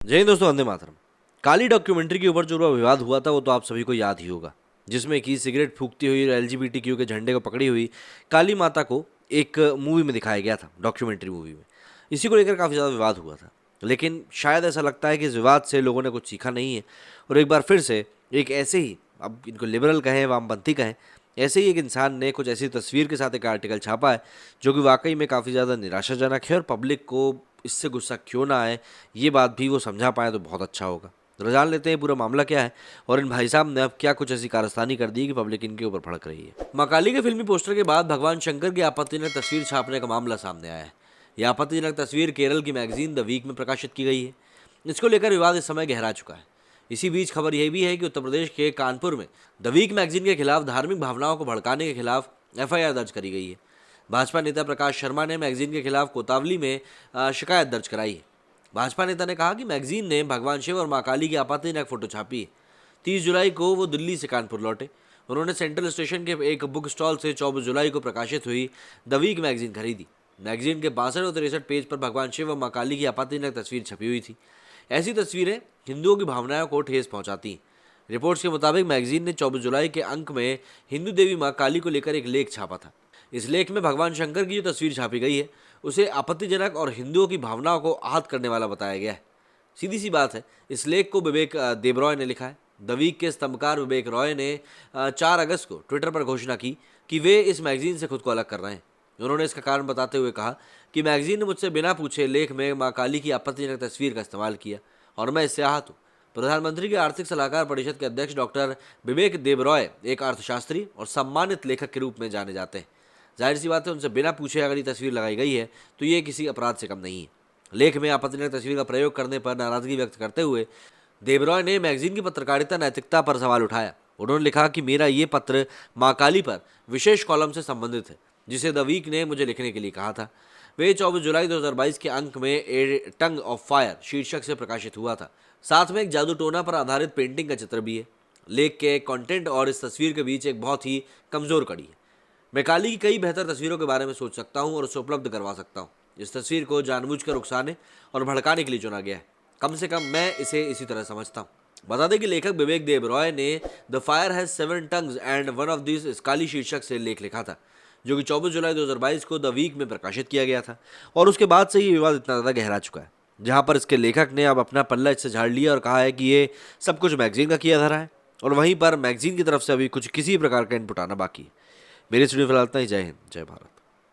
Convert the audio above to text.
जय हिंद दोस्तों, वंदे मातरम। काली डॉक्यूमेंट्री के ऊपर जो विवाद हुआ था वो तो आप सभी को याद ही होगा, जिसमें कि सिगरेट फूकती हुई और एलजीबीटीक्यू के झंडे को पकड़ी हुई काली माता को एक मूवी में दिखाया गया था, डॉक्यूमेंट्री मूवी में। इसी को लेकर काफ़ी ज़्यादा विवाद हुआ था, लेकिन शायद ऐसा लगता है कि इस विवाद से लोगों ने कुछ सीखा नहीं है और एक बार फिर से एक ऐसे ही, अब इनको लिबरल कहें वामपंथी कहें, ऐसे ही एक इंसान ने कुछ ऐसी तस्वीर के साथ एक आर्टिकल छापा है जो कि वाकई में काफ़ी ज़्यादा निराशाजनक है और पब्लिक को इससे गुस्सा क्यों ना आए, ये बात भी वो समझा पाए तो बहुत अच्छा होगा। तो जान लेते हैं पूरा मामला क्या है और इन भाई साहब ने अब क्या कुछ ऐसी कारस्तानी कर दी कि पब्लिक इनके ऊपर भड़क रही है। मां काली के फिल्मी पोस्टर के बाद भगवान शंकर की आपत्तिजनक तस्वीर छापने का मामला सामने आया है। यह आपत्तिजनक तस्वीर केरल की मैगजीन द वीक में प्रकाशित की गई है। इसको लेकर विवाद इस समय गहरा चुका है। इसी बीच खबर यह भी है कि उत्तर प्रदेश के कानपुर में द वीक मैगजीन के खिलाफ धार्मिक भावनाओं को भड़काने के खिलाफ एफआईआर दर्ज करी गई है। भाजपा नेता प्रकाश शर्मा ने मैगजीन के खिलाफ कोतावली में शिकायत दर्ज कराई है। भाजपा नेता ने कहा कि मैगजीन ने भगवान शिव और मां काली की आपत्तिजनक फोटो छापी है। 30 जुलाई को वो दिल्ली से कानपुर लौटे। उन्होंने सेंट्रल स्टेशन के एक बुक स्टॉल से 24 जुलाई को प्रकाशित हुई द वीक मैगजीन खरीदी। मैगजीन के 62 और 63 पेज पर भगवान शिव और मां काली की आपत्तिजनक तस्वीर छपी हुई थी। ऐसी तस्वीरें हिंदुओं की भावनाओं को ठेस पहुंचाती हैं। रिपोर्ट्स के मुताबिक मैगजीन ने 24 जुलाई के अंक में हिंदू देवी मां काली को लेकर एक लेख छापा था। इस लेख में भगवान शंकर की जो तस्वीर छापी गई है उसे आपत्तिजनक और हिंदुओं की भावनाओं को आहत करने वाला बताया गया है। सीधी सी बात है, इस लेख को विवेक देबरॉय ने लिखा है। द वीक के स्तंभकार विवेक रॉय ने 4 अगस्त को ट्विटर पर घोषणा की कि वे इस मैगजीन से खुद को अलग कर रहे हैं। उन्होंने इसका कारण बताते हुए कहा कि मैगजीन ने मुझसे बिना पूछे लेख में मां काली की आपत्तिजनक तस्वीर का इस्तेमाल किया और मैं इससे आहत हूँ। प्रधानमंत्री के आर्थिक सलाहकार परिषद के अध्यक्ष डॉक्टर विवेक देबरॉय एक अर्थशास्त्री और सम्मानित लेखक के रूप में जाने जाते हैं। जाहिर सी बात है, उनसे बिना पूछे अगर ये तस्वीर लगाई गई है तो ये किसी अपराध से कम नहीं है। लेख में आपत्तिजनक तस्वीर का प्रयोग करने पर नाराजगी व्यक्त करते हुए देबरॉय ने मैगजीन की पत्रकारिता नैतिकता पर सवाल उठाया। उन्होंने लिखा कि मेरा ये पत्र मां काली पर विशेष कॉलम से संबंधित है जिसे द वीक ने मुझे लिखने के लिए कहा था। वे 24 जुलाई 2022 के अंक में ए टंग ऑफ फायर शीर्षक से प्रकाशित हुआ था। साथ में एक जादू टोना पर आधारित पेंटिंग का चित्र भी है। लेख के कंटेंट और इस तस्वीर के बीच एक बहुत ही कमजोर कड़ी है। मैं काली की कई बेहतर तस्वीरों के बारे में सोच सकता हूं और उसे उपलब्ध करवा सकता हूं। इस तस्वीर को जानबूझकर उकसाने और भड़काने के लिए चुना गया है। कम से कम मैं इसे इसी तरह समझता हूं। बता दें कि लेखक विवेक देबरॉय ने the fire has 7 tongues and one of this is Kali शीर्षक से लेख लिखा था, जो कि 24 जुलाई 2022 को द वीक में प्रकाशित किया गया था। और उसके बाद से ये विवाद इतना ज़्यादा गहरा चुका है, जहाँ पर इसके लेखक ने अब अपना पल्ला इससे झाड़ लिया और कहा है कि ये सब कुछ मैगजीन का किया धरा है और वहीं पर मैगजीन की तरफ से अभी कुछ किसी प्रकार का इनपुट आना बाकी है। मेरे स्टूडियो फिलहाल इतना ही। जय हिंद, जय भारत।